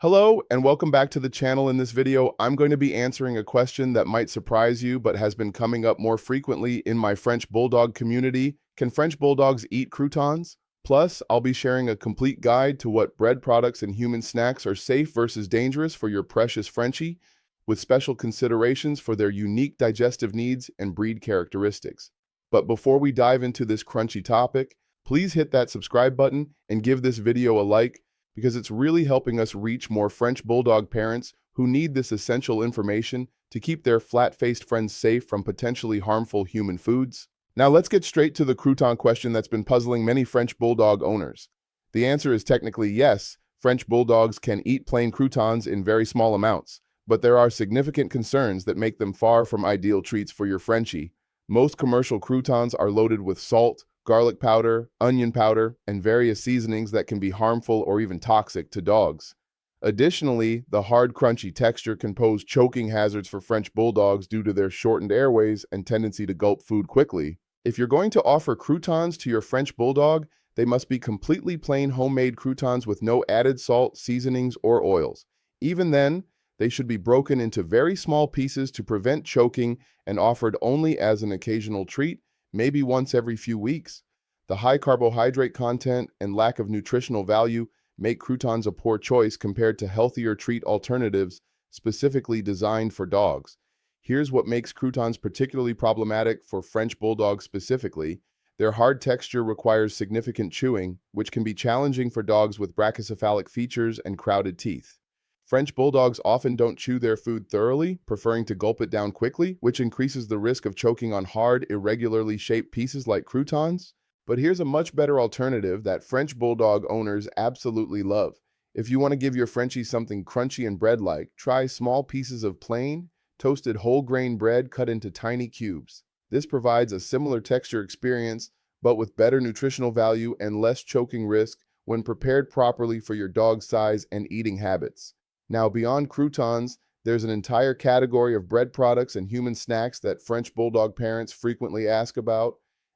Hello and welcome back to the channel. In this video, I'm going to be answering a question that might surprise you but has been coming up more frequently in my French Bulldog community. Can French Bulldogs eat croutons? Plus, I'll be sharing a complete guide to what bread products and human snacks are safe versus dangerous for your precious Frenchie, with special considerations for their unique digestive needs and breed characteristics. But before we dive into this crunchy topic, please hit that subscribe button and give this video a like, because it's really helping us reach more French Bulldog parents who need this essential information to keep their flat-faced friends safe from potentially harmful human foods. Now let's get straight to the crouton question that's been puzzling many French Bulldog owners. The answer is technically yes, French Bulldogs can eat plain croutons in very small amounts, but there are significant concerns that make them far from ideal treats for your Frenchie. Most commercial croutons are loaded with salt, garlic powder, onion powder, and various seasonings that can be harmful or even toxic to dogs. Additionally, the hard, crunchy texture can pose choking hazards for French Bulldogs due to their shortened airways and tendency to gulp food quickly. If you're going to offer croutons to your French Bulldog, they must be completely plain homemade croutons with no added salt, seasonings, or oils. Even then, they should be broken into very small pieces to prevent choking and offered only as an occasional treat, maybe once every few weeks. The high carbohydrate content and lack of nutritional value make croutons a poor choice compared to healthier treat alternatives specifically designed for dogs. Here's what makes croutons particularly problematic for French Bulldogs specifically. Their hard texture requires significant chewing, which can be challenging for dogs with brachycephalic features and crowded teeth. French Bulldogs often don't chew their food thoroughly, preferring to gulp it down quickly, which increases the risk of choking on hard, irregularly shaped pieces like croutons. But here's a much better alternative that French Bulldog owners absolutely love. If you want to give your Frenchie something crunchy and bread-like, try small pieces of plain, toasted whole grain bread cut into tiny cubes. This provides a similar texture experience, but with better nutritional value and less choking risk when prepared properly for your dog's size and eating habits. Now, beyond croutons, there's an entire category of bread products and human snacks that French Bulldog parents frequently ask about,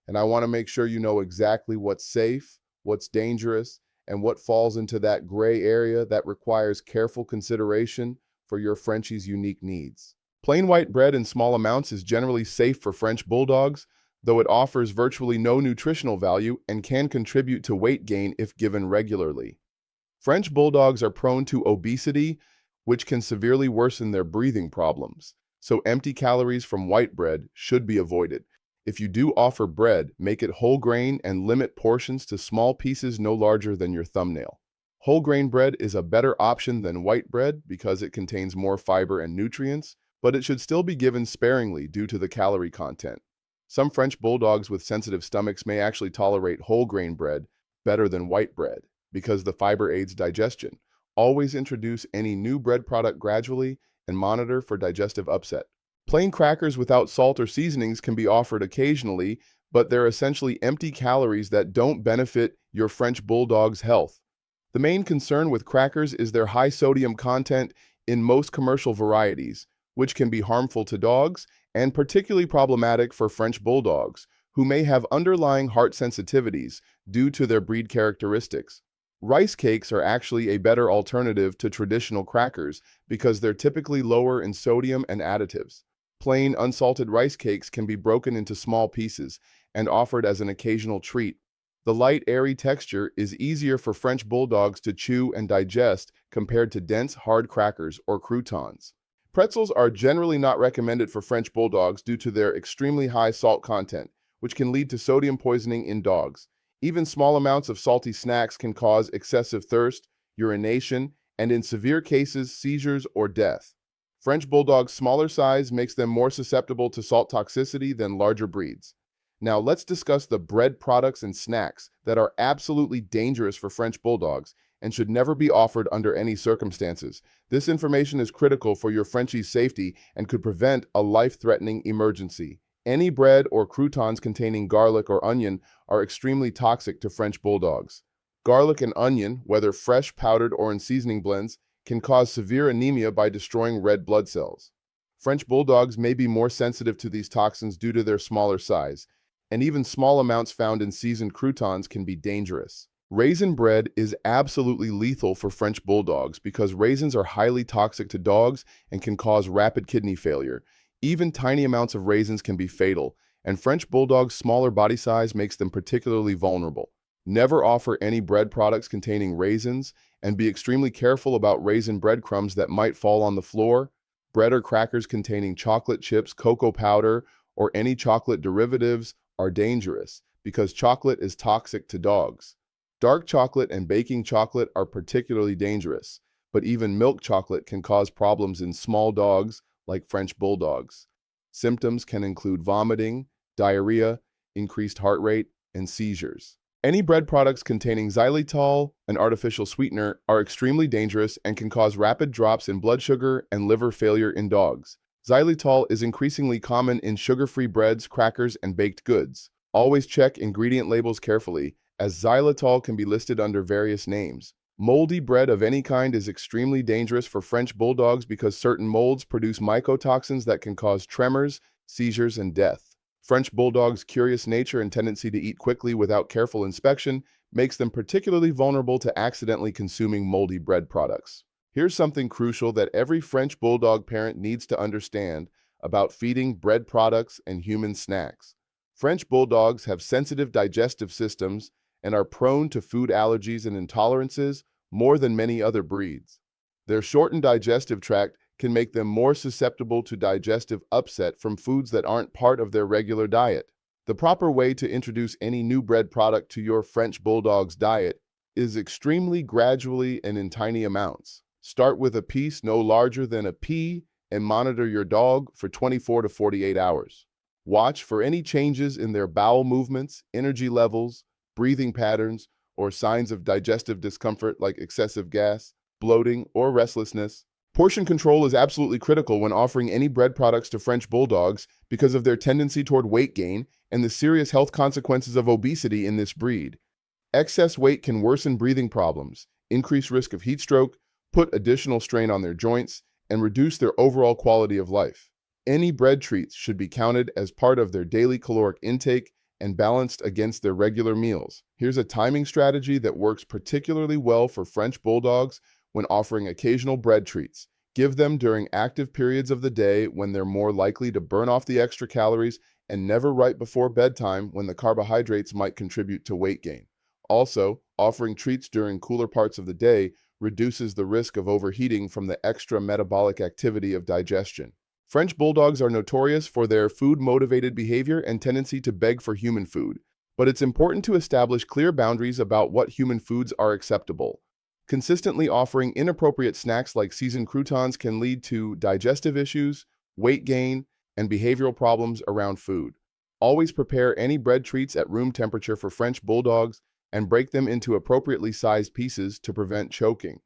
and I want to make sure you know exactly what's safe, what's dangerous, and what falls into that gray area that requires careful consideration for your Frenchie's unique needs. Plain white bread in small amounts is generally safe for French Bulldogs, though it offers virtually no nutritional value and can contribute to weight gain if given regularly. French Bulldogs are prone to obesity, which can severely worsen their breathing problems, so empty calories from white bread should be avoided. If you do offer bread, make it whole grain and limit portions to small pieces no larger than your thumbnail. Whole grain bread is a better option than white bread because it contains more fiber and nutrients, but it should still be given sparingly due to the calorie content. Some French Bulldogs with sensitive stomachs may actually tolerate whole grain bread better than white bread, because the fiber aids digestion. Always introduce any new bread product gradually and monitor for digestive upset. Plain crackers without salt or seasonings can be offered occasionally, but they're essentially empty calories that don't benefit your French Bulldog's health. The main concern with crackers is their high sodium content in most commercial varieties, which can be harmful to dogs and particularly problematic for French Bulldogs, who may have underlying heart sensitivities due to their breed characteristics. Rice cakes are actually a better alternative to traditional crackers because they're typically lower in sodium and additives. Plain, unsalted rice cakes can be broken into small pieces and offered as an occasional treat. The light, airy texture is easier for French Bulldogs to chew and digest compared to dense, hard crackers or croutons. Pretzels are generally not recommended for French Bulldogs due to their extremely high salt content, which can lead to sodium poisoning in dogs. Even small amounts of salty snacks can cause excessive thirst, urination, and in severe cases, seizures or death. French Bulldog's smaller size makes them more susceptible to salt toxicity than larger breeds. Now let's discuss the bread products and snacks that are absolutely dangerous for French Bulldogs and should never be offered under any circumstances. This information is critical for your Frenchie's safety and could prevent a life-threatening emergency. Any bread or croutons containing garlic or onion are extremely toxic to French Bulldogs. Garlic and onion, whether fresh, powdered, or in seasoning blends, can cause severe anemia by destroying red blood cells. French Bulldogs may be more sensitive to these toxins due to their smaller size, and even small amounts found in seasoned croutons can be dangerous. Raisin bread is absolutely lethal for French Bulldogs because raisins are highly toxic to dogs and can cause rapid kidney failure. Even tiny amounts of raisins can be fatal, and French Bulldogs' smaller body size makes them particularly vulnerable. Never offer any bread products containing raisins, and be extremely careful about raisin breadcrumbs that might fall on the floor. Bread or crackers containing chocolate chips, cocoa powder, or any chocolate derivatives are dangerous because chocolate is toxic to dogs. Dark chocolate and baking chocolate are particularly dangerous, but even milk chocolate can cause problems in small dogs like French Bulldogs. Symptoms can include vomiting, diarrhea, increased heart rate, and seizures. Any bread products containing xylitol, an artificial sweetener, are extremely dangerous and can cause rapid drops in blood sugar and liver failure in dogs. Xylitol is increasingly common in sugar-free breads, crackers, and baked goods. Always check ingredient labels carefully, as xylitol can be listed under various names. Moldy bread of any kind is extremely dangerous for French Bulldogs because certain molds produce mycotoxins that can cause tremors, seizures, and death. French Bulldogs' curious nature and tendency to eat quickly without careful inspection makes them particularly vulnerable to accidentally consuming moldy bread products. Here's something crucial that every French Bulldog parent needs to understand about feeding bread products and human snacks. French Bulldogs have sensitive digestive systems and are prone to food allergies and intolerances more than many other breeds. Their shortened digestive tract can make them more susceptible to digestive upset from foods that aren't part of their regular diet. The proper way to introduce any new bread product to your French Bulldog's diet is extremely gradually and in tiny amounts. Start with a piece no larger than a pea and monitor your dog for 24 to 48 hours. Watch for any changes in their bowel movements, energy levels, breathing patterns, or signs of digestive discomfort like excessive gas, bloating, or restlessness. Portion control is absolutely critical when offering any bread products to French Bulldogs because of their tendency toward weight gain and the serious health consequences of obesity in this breed. Excess weight can worsen breathing problems, increase risk of heat stroke, put additional strain on their joints, and reduce their overall quality of life. Any bread treats should be counted as part of their daily caloric intake and balanced against their regular meals. Here's a timing strategy that works particularly well for French Bulldogs when offering occasional bread treats. Give them during active periods of the day when they're more likely to burn off the extra calories, and never right before bedtime when the carbohydrates might contribute to weight gain. Also, offering treats during cooler parts of the day reduces the risk of overheating from the extra metabolic activity of digestion. French Bulldogs are notorious for their food-motivated behavior and tendency to beg for human food, but it's important to establish clear boundaries about what human foods are acceptable. Consistently offering inappropriate snacks like seasoned croutons can lead to digestive issues, weight gain, and behavioral problems around food. Always prepare any bread treats at room temperature for French Bulldogs and break them into appropriately sized pieces to prevent choking.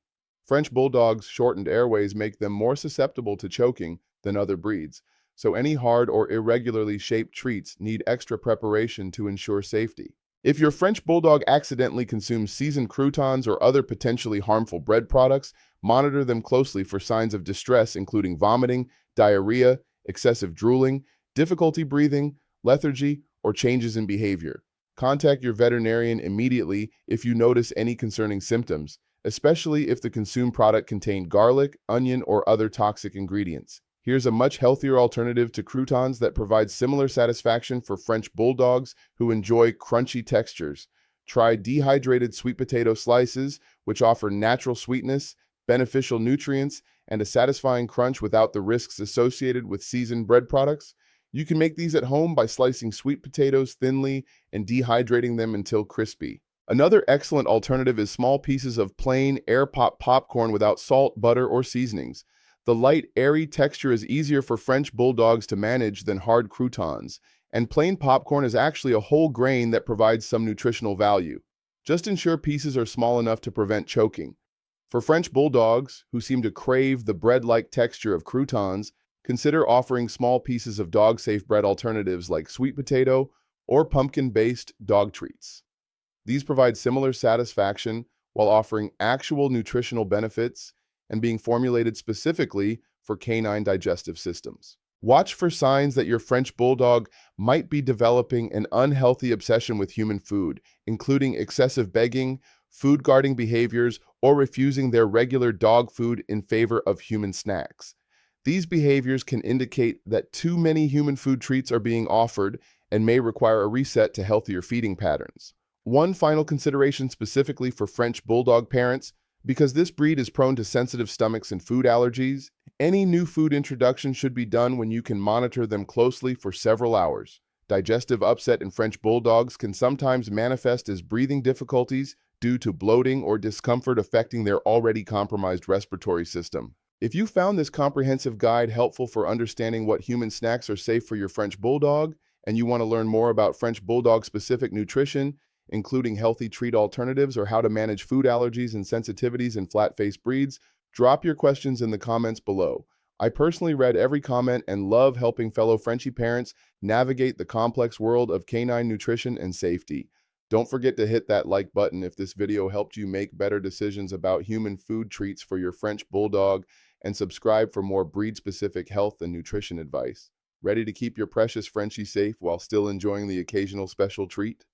French Bulldogs' shortened airways make them more susceptible to choking than other breeds, so any hard or irregularly shaped treats need extra preparation to ensure safety. If your French Bulldog accidentally consumes seasoned croutons or other potentially harmful bread products, monitor them closely for signs of distress including vomiting, diarrhea, excessive drooling, difficulty breathing, lethargy, or changes in behavior. Contact your veterinarian immediately if you notice any concerning symptoms, especially if the consumed product contained garlic, onion, or other toxic ingredients. Here's a much healthier alternative to croutons that provides similar satisfaction for French Bulldogs who enjoy crunchy textures. Try dehydrated sweet potato slices, which offer natural sweetness, beneficial nutrients, and a satisfying crunch without the risks associated with seasoned bread products. You can make these at home by slicing sweet potatoes thinly and dehydrating them until crispy. Another excellent alternative is small pieces of plain, air-popped popcorn without salt, butter, or seasonings. The light, airy texture is easier for French Bulldogs to manage than hard croutons, and plain popcorn is actually a whole grain that provides some nutritional value. Just ensure pieces are small enough to prevent choking. For French Bulldogs, who seem to crave the bread-like texture of croutons, consider offering small pieces of dog-safe bread alternatives like sweet potato or pumpkin-based dog treats. These provide similar satisfaction while offering actual nutritional benefits and being formulated specifically for canine digestive systems. Watch for signs that your French Bulldog might be developing an unhealthy obsession with human food, including excessive begging, food guarding behaviors, or refusing their regular dog food in favor of human snacks. These behaviors can indicate that too many human food treats are being offered and may require a reset to healthier feeding patterns. One final consideration specifically for French Bulldog parents, because this breed is prone to sensitive stomachs and food allergies, any new food introduction should be done when you can monitor them closely for several hours. Digestive upset in French Bulldogs can sometimes manifest as breathing difficulties due to bloating or discomfort affecting their already compromised respiratory system. If you found this comprehensive guide helpful for understanding what human snacks are safe for your French Bulldog, and you want to learn more about French Bulldog-specific nutrition, including healthy treat alternatives or how to manage food allergies and sensitivities in flat-faced breeds, drop your questions in the comments below. I personally read every comment and love helping fellow Frenchie parents navigate the complex world of canine nutrition and safety. Don't forget to hit that like button if this video helped you make better decisions about human food treats for your French Bulldog, and subscribe for more breed-specific health and nutrition advice. Ready to keep your precious Frenchie safe while still enjoying the occasional special treat?